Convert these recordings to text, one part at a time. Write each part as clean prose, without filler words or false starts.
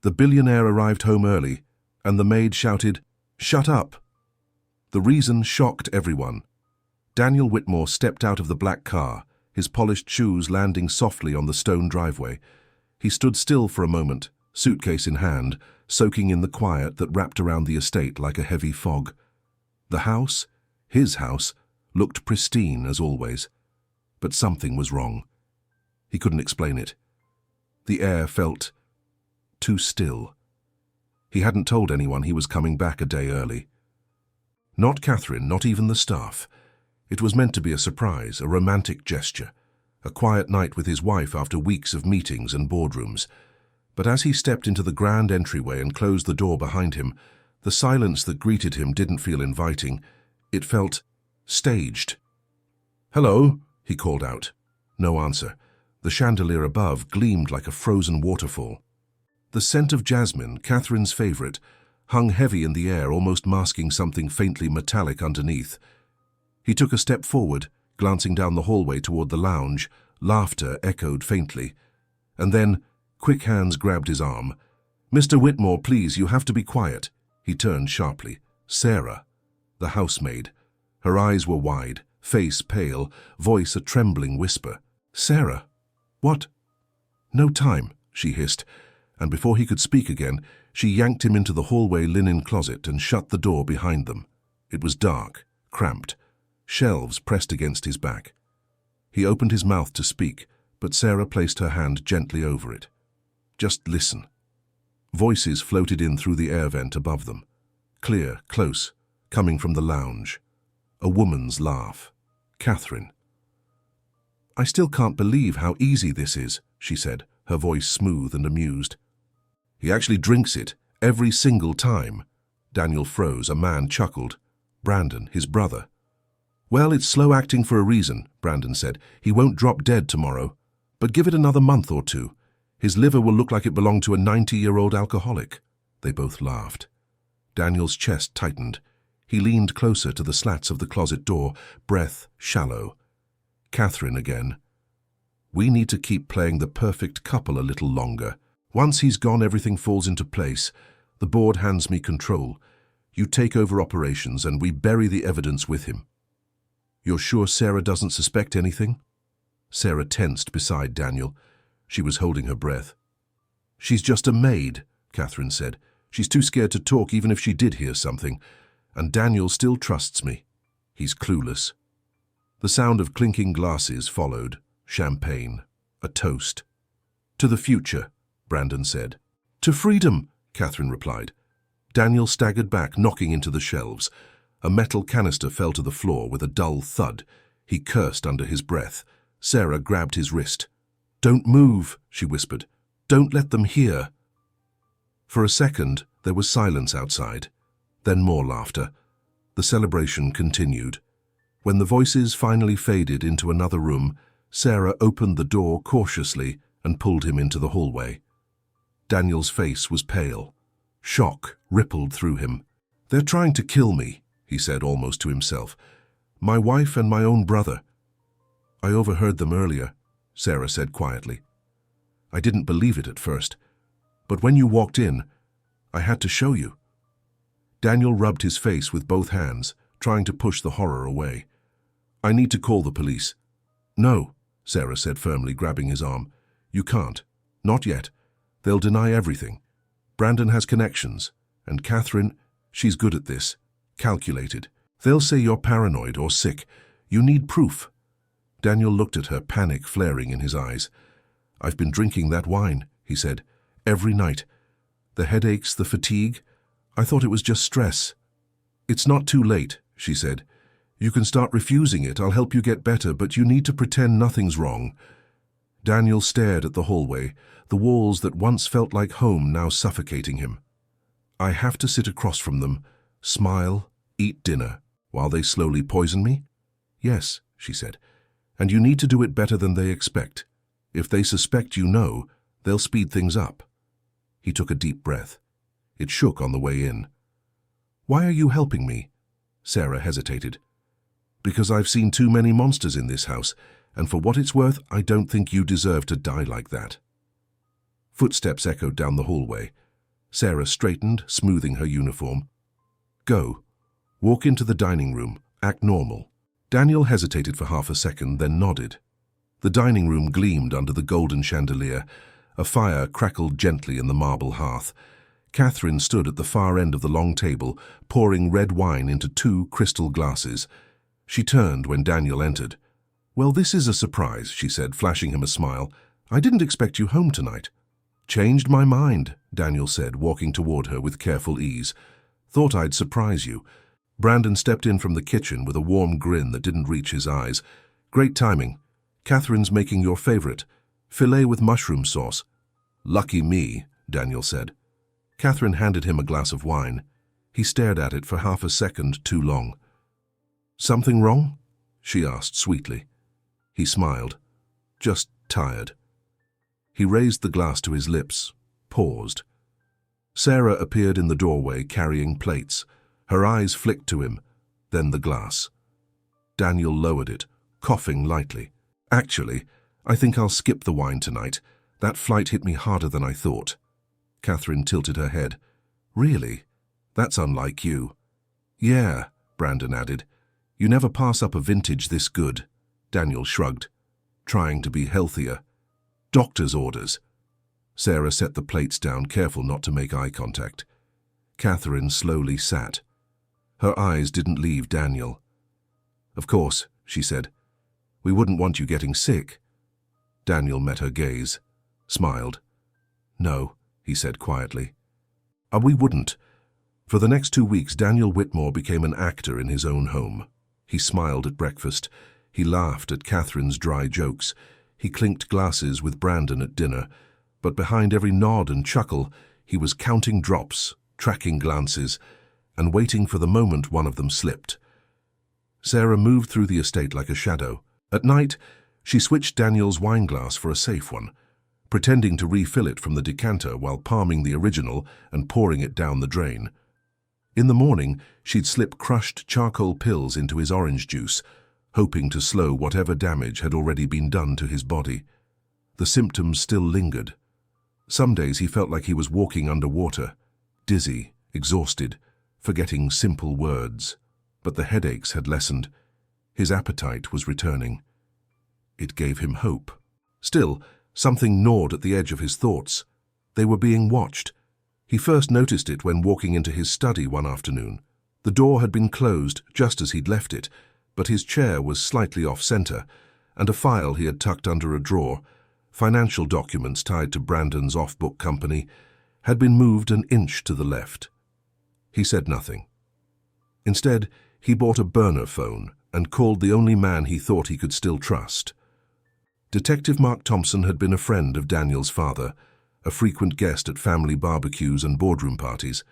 The billionaire arrived home early, and the maid shouted, "Shut up!" The reason shocked everyone. Daniel Whitmore stepped out of the black car, his polished shoes landing softly on the stone driveway. He stood still for a moment, suitcase in hand, soaking in the quiet that wrapped around the estate like a heavy fog. The house, his house, looked pristine as always. But something was wrong. He couldn't explain it. The air felt too still. He hadn't told anyone he was coming back a day early. Not Catherine, not even the staff. It was meant to be a surprise, a romantic gesture, a quiet night with his wife after weeks of meetings and boardrooms. But as he stepped into the grand entryway and closed the door behind him, the silence that greeted him didn't feel inviting. It felt staged. "Hello," he called out. No answer. The chandelier above gleamed like a frozen waterfall. The scent of jasmine, Catherine's favorite, hung heavy in the air, almost masking something faintly metallic underneath. He took a step forward, glancing down the hallway toward the lounge. Laughter echoed faintly. And then, quick hands grabbed his arm. "Mr. Whitmore, please, you have to be quiet." He turned sharply. Sarah, the housemaid. Her eyes were wide, face pale, voice a trembling whisper. "Sarah, what?" "No time," she hissed, and before he could speak again, she yanked him into the hallway linen closet and shut the door behind them. It was dark, cramped, shelves pressed against his back. He opened his mouth to speak, but Sarah placed her hand gently over it. "Just listen." Voices floated in through the air vent above them. Clear, close, coming from the lounge. A woman's laugh. Catherine. "I still can't believe how easy this is," she said, her voice smooth and amused. "He actually drinks it, every single time." Daniel froze. A man chuckled. Brandon, his brother. "Well, it's slow acting for a reason," Brandon said. "He won't drop dead tomorrow. But give it another month or two. His liver will look like it belonged to a 90-year-old alcoholic." They both laughed. Daniel's chest tightened. He leaned closer to the slats of the closet door, breath shallow. Catherine again. "We need to keep playing the perfect couple a little longer. Once he's gone, everything falls into place. The board hands me control. You take over operations and we bury the evidence with him." "You're sure Sarah doesn't suspect anything?" Sarah tensed beside Daniel. She was holding her breath. "She's just a maid," Catherine said. "She's too scared to talk even if she did hear something. And Daniel still trusts me. He's clueless." The sound of clinking glasses followed. Champagne. A toast. "To the future," Brandon said. "To freedom," Catherine replied. Daniel staggered back, knocking into the shelves. A metal canister fell to the floor with a dull thud. He cursed under his breath. Sarah grabbed his wrist. "Don't move," she whispered. "Don't let them hear." For a second, there was silence outside. Then more laughter. The celebration continued. When the voices finally faded into another room, Sarah opened the door cautiously and pulled him into the hallway. Daniel's face was pale. Shock rippled through him. "They're trying to kill me," he said almost to himself. "My wife and my own brother." "I overheard them earlier," Sarah said quietly. "I didn't believe it at first. But when you walked in, I had to show you." Daniel rubbed his face with both hands, trying to push the horror away. "I need to call the police." "No," Sarah said firmly, grabbing his arm. "You can't. Not yet. They'll deny everything. Brandon has connections. And Catherine, she's good at this. Calculated. They'll say you're paranoid or sick. You need proof." Daniel looked at her, panic flaring in his eyes. "I've been drinking that wine," he said. "Every night. The headaches, the fatigue. I thought it was just stress." "It's not too late," she said. "You can start refusing it. I'll help you get better, but you need to pretend nothing's wrong." Daniel stared at the hallway, the walls that once felt like home now suffocating him. "I have to sit across from them, smile, eat dinner, while they slowly poison me?" "Yes," she said. "And you need to do it better than they expect. If they suspect you know, they'll speed things up." He took a deep breath. It shook on the way in. "Why are you helping me?" Sarah hesitated. "Because I've seen too many monsters in this house, and for what it's worth, I don't think you deserve to die like that." Footsteps echoed down the hallway. Sarah straightened, smoothing her uniform. Go. Walk into the dining room. Act normal. Daniel hesitated for half a second, then nodded. The dining room gleamed under the golden chandelier. A fire crackled gently in the marble hearth. Catherine stood at the far end of the long table, pouring red wine into 2 crystal glasses. She turned when Daniel entered. "Well, this is a surprise," she said, flashing him a smile. "I didn't expect you home tonight." "Changed my mind," Daniel said, walking toward her with careful ease. "Thought I'd surprise you." Brandon stepped in from the kitchen with a warm grin that didn't reach his eyes. "Great timing. Catherine's making your favorite, filet with mushroom sauce." "Lucky me," Daniel said. Catherine handed him a glass of wine. He stared at it for half a second too long. "Something wrong?" she asked sweetly. He smiled. "Just tired." He raised the glass to his lips, paused. Sarah appeared in the doorway carrying plates. Her eyes flicked to him, then the glass. Daniel lowered it, coughing lightly. "Actually, I think I'll skip the wine tonight. That flight hit me harder than I thought." Catherine tilted her head. "Really? That's unlike you." "Yeah," Brandon added. "You never pass up a vintage this good." Daniel shrugged. "Trying to be healthier." "Doctor's orders." Sarah set the plates down, careful not to make eye contact. Catherine slowly sat. Her eyes didn't leave Daniel. "Of course," she said. "We wouldn't want you getting sick." Daniel met her gaze, smiled. "No," he said quietly. We wouldn't." For the next 2 weeks, Daniel Whitmore became an actor in his own home. He smiled at breakfast. He laughed at Catherine's dry jokes. He clinked glasses with Brandon at dinner. But behind every nod and chuckle, he was counting drops, tracking glances, and waiting for the moment one of them slipped. Sarah moved through the estate like a shadow. At night, she switched Daniel's wine glass for a safe one, pretending to refill it from the decanter while palming the original and pouring it down the drain. In the morning, she'd slip crushed charcoal pills into his orange juice, hoping to slow whatever damage had already been done to his body. The symptoms still lingered. Some days he felt like he was walking underwater, dizzy, exhausted, forgetting simple words. But the headaches had lessened. His appetite was returning. It gave him hope. Still, something gnawed at the edge of his thoughts. They were being watched. He first noticed it when walking into his study one afternoon. The door had been closed just as he'd left it, but his chair was slightly off-center, and a file he had tucked under a drawer, financial documents tied to Brandon's off-book company, had been moved an inch to the left. He said nothing. Instead, he bought a burner phone and called the only man he thought he could still trust. Detective Mark Thompson had been a friend of Daniel's father, a frequent guest at family barbecues and boardroom parties.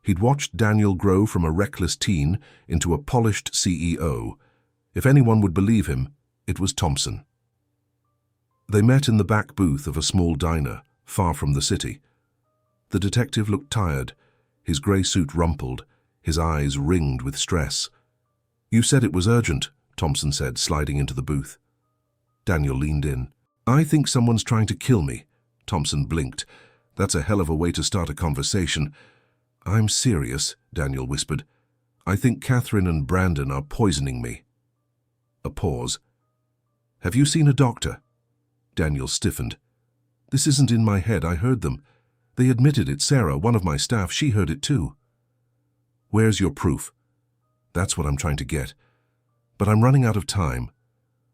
He'd watched Daniel grow from a reckless teen into a polished CEO. If anyone would believe him, it was Thompson. They met in the back booth of a small diner, far from the city. The detective looked tired, his grey suit rumpled, his eyes ringed with stress. "You said it was urgent," Thompson said, sliding into the booth. Daniel leaned in. "I think someone's trying to kill me." Thompson blinked. "That's a hell of a way to start a conversation." "I'm serious," Daniel whispered. "I think Catherine and Brandon are poisoning me." A pause. "Have you seen a doctor?" Daniel stiffened. "This isn't in my head, I heard them. They admitted it. Sarah, one of my staff, she heard it too." "Where's your proof?" "That's what I'm trying to get. But I'm running out of time.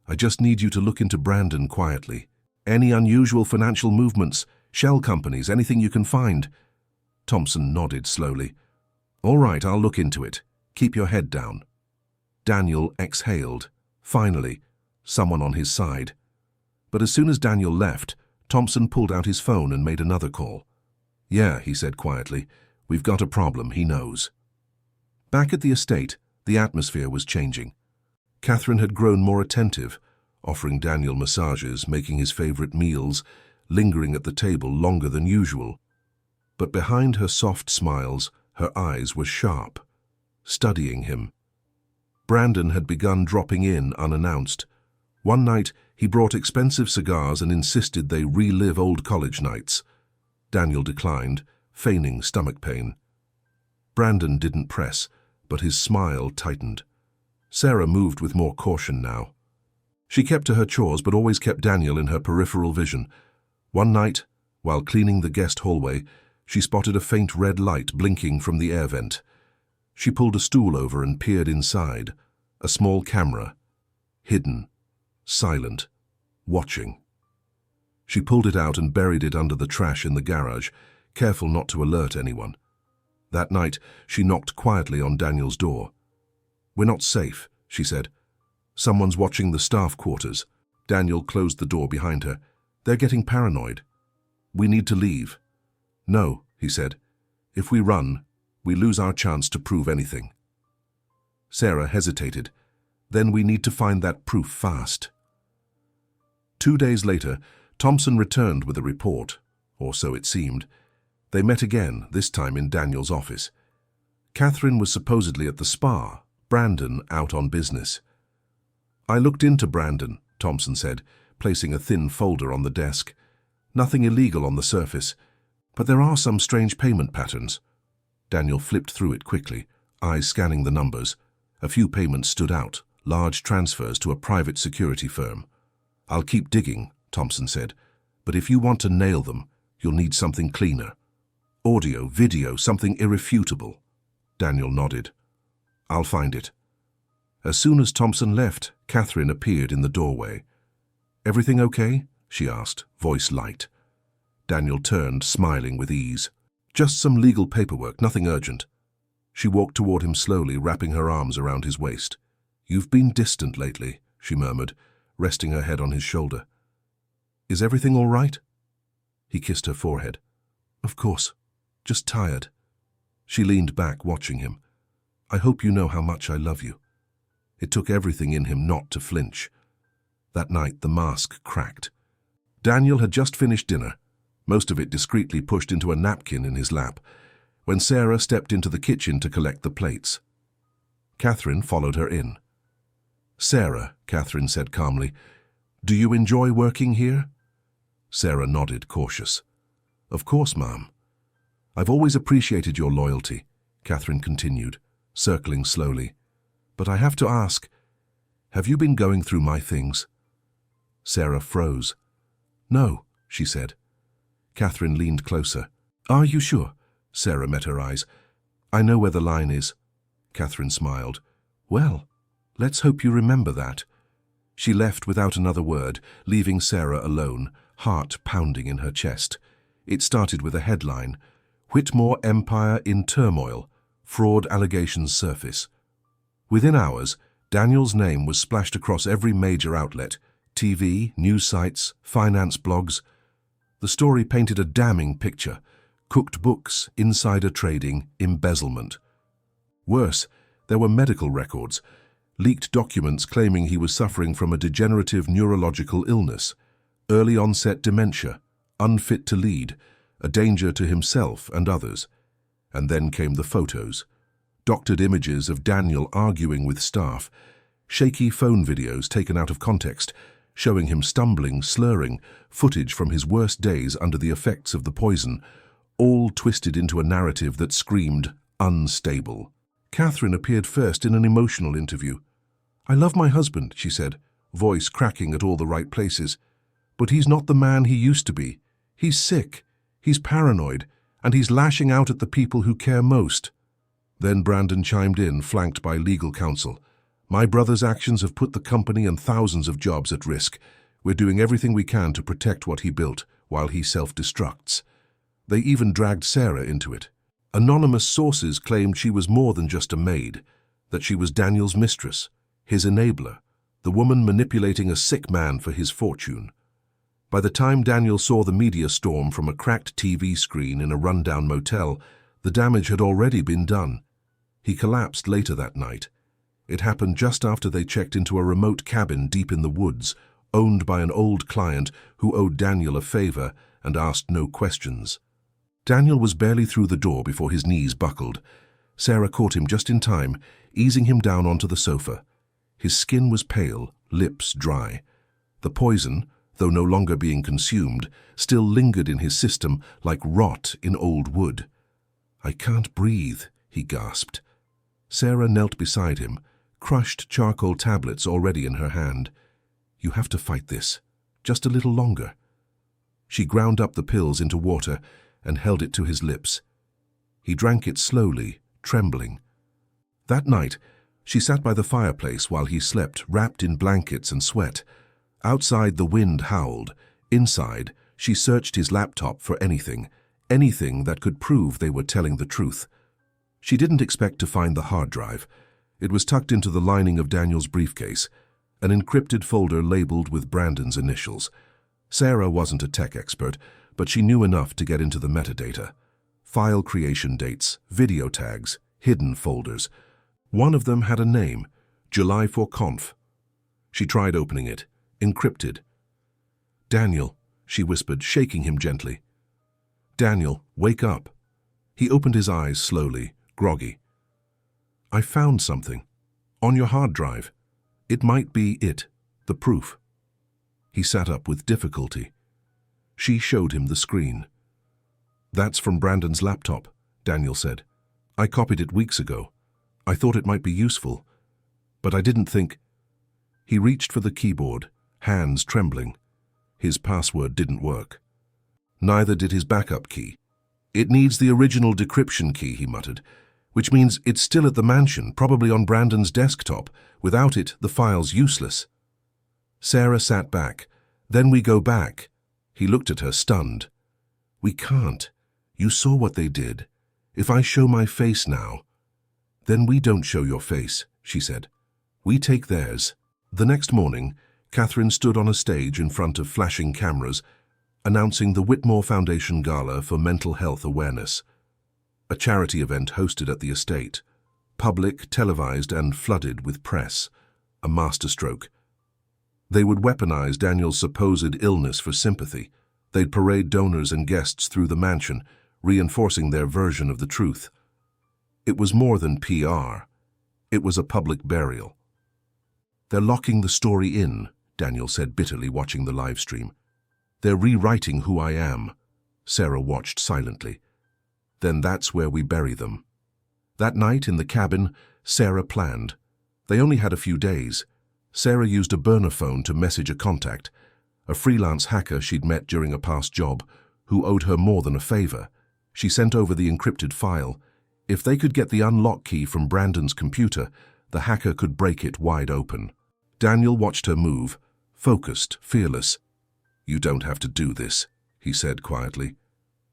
I just need you to look into Brandon quietly. Any unusual financial movements, shell companies, anything you can find." Thompson nodded slowly. "All right, I'll look into it. Keep your head down." Daniel exhaled. Finally, someone on his side. But as soon as Daniel left, Thompson pulled out his phone and made another call. "Yeah," he said quietly. "We've got a problem, he knows." Back at the estate, the atmosphere was changing. Catherine had grown more attentive, offering Daniel massages, making his favorite meals, lingering at the table longer than usual. But behind her soft smiles, her eyes were sharp, studying him. Brandon had begun dropping in unannounced. One night, he brought expensive cigars and insisted they relive old college nights. Daniel declined, feigning stomach pain. Brandon didn't press, but his smile tightened. Sarah moved with more caution now. She kept to her chores but always kept Daniel in her peripheral vision. One night, while cleaning the guest hallway, she spotted a faint red light blinking from the air vent. She pulled a stool over and peered inside. A small camera, hidden, silent, watching. She pulled it out and buried it under the trash in the garage, careful not to alert anyone. That night, she knocked quietly on Daniel's door. "We're not safe," she said. "Someone's watching the staff quarters." Daniel closed the door behind her. "They're getting paranoid. We need to leave." "No," he said. "If we run, we lose our chance to prove anything." Sarah hesitated. "Then we need to find that proof fast." 2 days later, Thompson returned with a report, or so it seemed. They met again, this time in Daniel's office. Catherine was supposedly at the spa, Brandon out on business. "I looked into Brandon," Thompson said, placing a thin folder on the desk. "Nothing illegal on the surface, but there are some strange payment patterns." Daniel flipped through it quickly, eyes scanning the numbers. A few payments stood out, large transfers to a private security firm. "I'll keep digging," Thompson said, "but if you want to nail them, you'll need something cleaner. Audio, video, something irrefutable." Daniel nodded. "I'll find it." As soon as Thompson left, Catherine appeared in the doorway. "Everything okay?" she asked, voice light. Daniel turned, smiling with ease. "Just some legal paperwork, nothing urgent." She walked toward him slowly, wrapping her arms around his waist. "You've been distant lately," she murmured, resting her head on his shoulder. "Is everything all right?" He kissed her forehead. "Of course. Just tired." She leaned back, watching him. "I hope you know how much I love you." It took everything in him not to flinch. That night, the mask cracked. Daniel had just finished dinner, most of it discreetly pushed into a napkin in his lap, when Sarah stepped into the kitchen to collect the plates. Catherine followed her in. "Sarah," Catherine said calmly, "do you enjoy working here?" Sarah nodded, cautious. "Of course, Ma'am." "I've always appreciated your loyalty," Catherine continued, circling slowly. "But I have to ask, have you been going through my things?" Sarah froze. "No," she said. Catherine leaned closer. "Are you sure?" Sarah met her eyes. "I know where the line is." Catherine smiled. "Well, let's hope you remember that." She left without another word, leaving Sarah alone, heart pounding in her chest. It started with a headline, "Whitmore Empire in Turmoil, Fraud Allegations Surface." Within hours, Daniel's name was splashed across every major outlet, TV, news sites, finance blogs. The story painted a damning picture: cooked books, insider trading, embezzlement. Worse, there were medical records, leaked documents claiming he was suffering from a degenerative neurological illness, early-onset dementia, unfit to lead, a danger to himself and others. And then came the photos. Doctored images of Daniel arguing with staff, shaky phone videos taken out of context, showing him stumbling, slurring, footage from his worst days under the effects of the poison, all twisted into a narrative that screamed unstable. Catherine appeared first in an emotional interview. "I love my husband," she said, voice cracking at all the right places. "But he's not the man he used to be. He's sick, he's paranoid, and he's lashing out at the people who care most." Then Brandon chimed in, flanked by legal counsel. "My brother's actions have put the company and thousands of jobs at risk. We're doing everything we can to protect what he built while he self-destructs." They even dragged Sarah into it. Anonymous sources claimed she was more than just a maid, that she was Daniel's mistress, his enabler, the woman manipulating a sick man for his fortune. By the time Daniel saw the media storm from a cracked TV screen in a rundown motel, the damage had already been done. He collapsed later that night. It happened just after they checked into a remote cabin deep in the woods, owned by an old client who owed Daniel a favor and asked no questions. Daniel was barely through the door before his knees buckled. Sarah caught him just in time, easing him down onto the sofa. His skin was pale, lips dry. The poison, though no longer being consumed, still lingered in his system like rot in old wood. "I can't breathe," he gasped. Sarah knelt beside him, crushed charcoal tablets already in her hand. "You have to fight this. Just a little longer." She ground up the pills into water and held it to his lips. He drank it slowly, trembling. That night, she sat by the fireplace while he slept, wrapped in blankets and sweat. Outside, the wind howled. Inside, she searched his laptop for anything that could prove they were telling the truth. She didn't expect to find the hard drive. It was tucked into the lining of Daniel's briefcase, an encrypted folder labeled with Brandon's initials. Sarah wasn't a tech expert, but she knew enough to get into the metadata. File creation dates, video tags, hidden folders. One of them had a name, July 4 Conf. She tried opening it, encrypted. "Daniel," she whispered, shaking him gently. "Daniel, wake up." He opened his eyes slowly, groggy. "I found something. On your hard drive. It might be it, the proof." He sat up with difficulty. She showed him the screen. "That's from Brandon's laptop," Daniel said. "I copied it weeks ago. I thought it might be useful, but I didn't think—" He reached for the keyboard, hands trembling. His password didn't work. Neither did his backup key. "It needs the original decryption key," he muttered, "which means it's still at the mansion, probably on Brandon's desktop. Without it, the file's useless." Sarah sat back. "Then we go back." He looked at her, stunned. "We can't. You saw what they did. If I show my face now—" "Then we don't show your face," she said. "We take theirs." The next morning, Catherine stood on a stage in front of flashing cameras, announcing the Whitmore Foundation Gala for Mental Health Awareness, a charity event hosted at the estate, public, televised, and flooded with press, a masterstroke. They would weaponize Daniel's supposed illness for sympathy. They'd parade donors and guests through the mansion, reinforcing their version of the truth. It was more than PR. It was a public burial. "They're locking the story in," Daniel said bitterly, watching the live stream. "They're rewriting who I am." Sarah watched silently. "Then that's where we bury them." That night in the cabin, Sarah planned. They only had a few days. Sarah used a burner phone to message a contact, a freelance hacker she'd met during a past job, who owed her more than a favor. She sent over the encrypted file. If they could get the unlock key from Brandon's computer, the hacker could break it wide open. Daniel watched her move, focused, fearless. "You don't have to do this," he said quietly.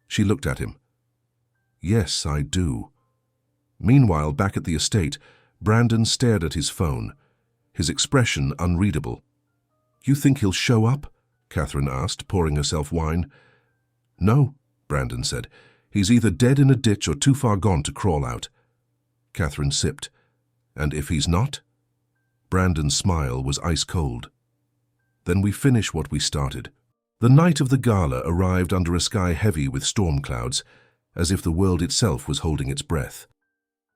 She looked at him. "Yes, I do." Meanwhile, back at the estate, Brandon stared at his phone, his expression unreadable. "You think he'll show up?" Catherine asked, pouring herself wine. "No," Brandon said. "He's either dead in a ditch or too far gone to crawl out." Catherine sipped. "And if he's not?" Brandon's smile was ice-cold. "Then we finish what we started." The night of the gala arrived under a sky heavy with storm clouds, as if the world itself was holding its breath.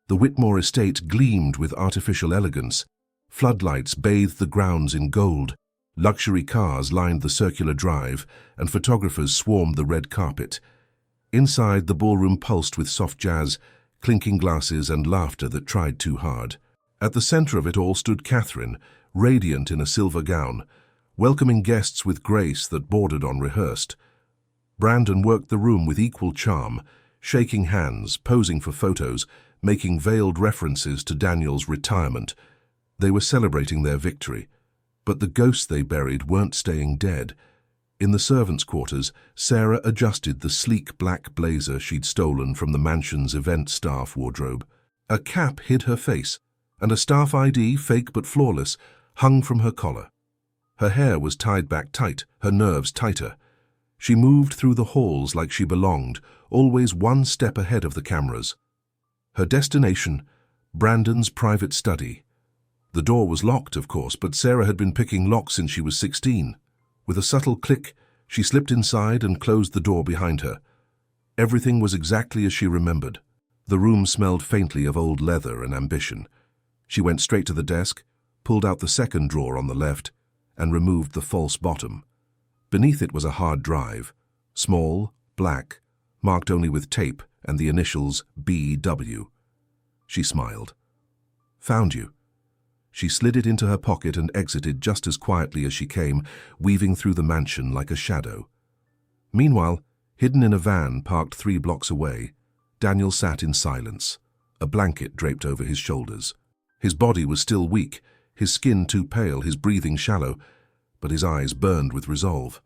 The Whitmore estate gleamed with artificial elegance. Floodlights bathed the grounds in gold. Luxury cars lined the circular drive, and photographers swarmed the red carpet. Inside, the ballroom pulsed with soft jazz, clinking glasses and laughter that tried too hard. At the center of it all stood Catherine, radiant in a silver gown, welcoming guests with grace that bordered on rehearsed. Brandon worked the room with equal charm, shaking hands, posing for photos, making veiled references to Daniel's retirement. They were celebrating their victory, but the ghosts they buried weren't staying dead. In the servants' quarters, Sarah adjusted the sleek black blazer she'd stolen from the mansion's event staff wardrobe. A cap hid her face, and a staff ID, fake but flawless, hung from her collar. Her hair was tied back tight, her nerves tighter. She moved through the halls like she belonged, always one step ahead of the cameras. Her destination, Brandon's private study. The door was locked, of course, but Sarah had been picking locks since she was 16. With a subtle click, she slipped inside and closed the door behind her. Everything was exactly as she remembered. The room smelled faintly of old leather and ambition. She went straight to the desk, pulled out the second drawer on the left, and removed the false bottom. Beneath it was a hard drive, small, black, marked only with tape and the initials BW. She smiled. Found you. She slid it into her pocket and exited just as quietly as she came, weaving through the mansion like a shadow. Meanwhile, hidden in a van parked 3 blocks away, Daniel sat in silence, a blanket draped over his shoulders. His body was still weak, his skin too pale, his breathing shallow, but his eyes burned with resolve.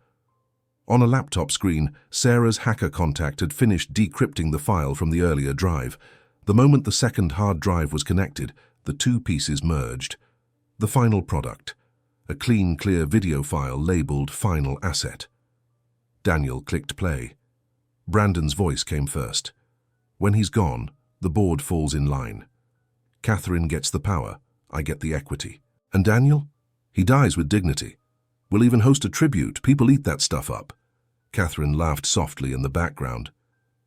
On a laptop screen, Sarah's hacker contact had finished decrypting the file from the earlier drive. The moment the second hard drive was connected, the 2 pieces merged. The final product, a clean, clear video file labeled Final Asset. Daniel clicked play. Brandon's voice came first. When he's gone, the board falls in line. Catherine gets the power, I get the equity. And Daniel? He dies with dignity. We'll even host a tribute, people eat that stuff up. Catherine laughed softly in the background.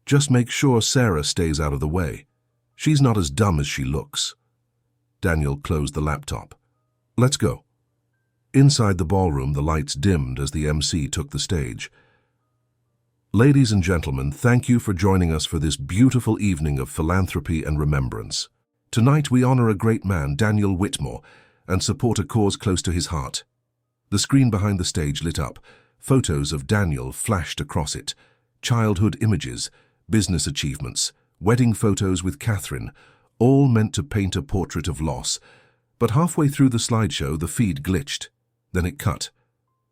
Just make sure Sarah stays out of the way. She's not as dumb as she looks. Daniel closed the laptop. Let's go. Inside the ballroom, the lights dimmed as the MC took the stage. Ladies and gentlemen, thank you for joining us for this beautiful evening of philanthropy and remembrance. Tonight we honor a great man, Daniel Whitmore, and support a cause close to his heart. The screen behind the stage lit up. Photos of Daniel flashed across it. Childhood images, business achievements, wedding photos with Catherine, all meant to paint a portrait of loss. But halfway through the slideshow, the feed glitched. Then it cut.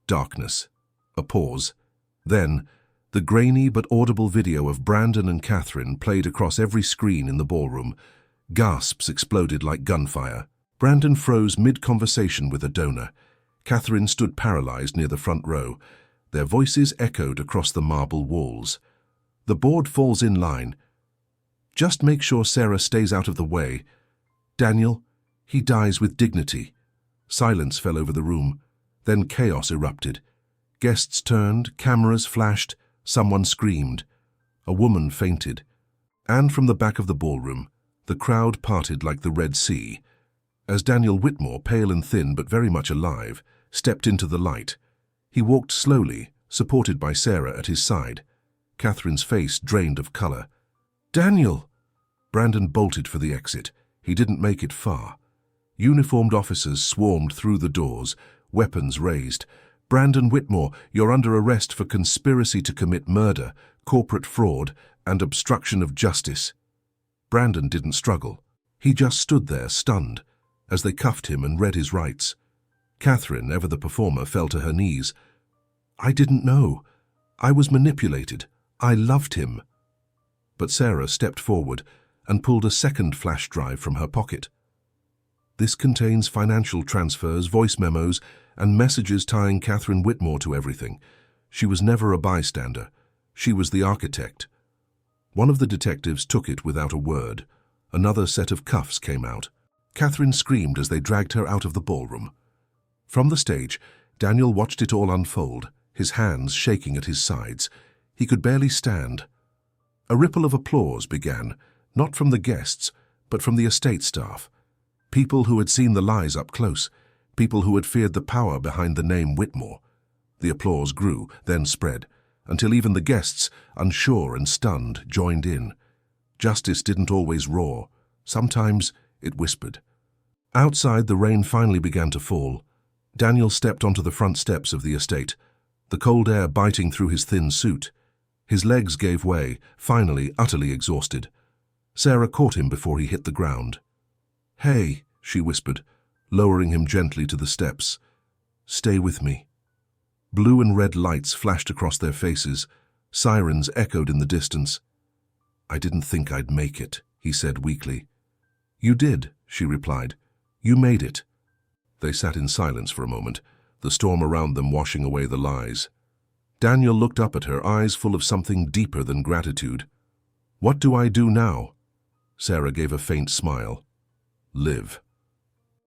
Darkness. A pause. Then, the grainy but audible video of Brandon and Catherine played across every screen in the ballroom. Gasps exploded like gunfire. Brandon froze mid-conversation with a donor. Catherine stood paralyzed near the front row. Their voices echoed across the marble walls. The board falls in line. Just make sure Sarah stays out of the way. Daniel, he dies with dignity. Silence fell over the room. Then chaos erupted. Guests turned, cameras flashed, someone screamed. A woman fainted. And from the back of the ballroom, the crowd parted like the Red Sea. As Daniel Whitmore, pale and thin but very much alive, stepped into the light. He walked slowly, supported by Sarah at his side. Catherine's face drained of color. Daniel! Brandon bolted for the exit. He didn't make it far. Uniformed officers swarmed through the doors, weapons raised. Brandon Whitmore, you're under arrest for conspiracy to commit murder, corporate fraud, and obstruction of justice. Brandon didn't struggle. He just stood there, stunned, as they cuffed him and read his rights. Catherine, ever the performer, fell to her knees. I didn't know. I was manipulated. I loved him. But Sarah stepped forward and pulled a second flash drive from her pocket. This contains financial transfers, voice memos, and messages tying Catherine Whitmore to everything. She was never a bystander. She was the architect. One of the detectives took it without a word. Another set of cuffs came out. Catherine screamed as they dragged her out of the ballroom. From the stage, Daniel watched it all unfold, his hands shaking at his sides. He could barely stand. A ripple of applause began, not from the guests, but from the estate staff. People who had seen the lies up close, people who had feared the power behind the name Whitmore. The applause grew, then spread, until even the guests, unsure and stunned, joined in. Justice didn't always roar. Sometimes it whispered. Outside, the rain finally began to fall. Daniel stepped onto the front steps of the estate, the cold air biting through his thin suit. His legs gave way, finally utterly exhausted. Sarah caught him before he hit the ground. Hey, she whispered, lowering him gently to the steps. Stay with me. Blue and red lights flashed across their faces. Sirens echoed in the distance. I didn't think I'd make it, he said weakly. You did, she replied. You made it. They sat in silence for a moment, the storm around them washing away the lies. Daniel looked up at her, eyes full of something deeper than gratitude. What do I do now? Sarah gave a faint smile. Live.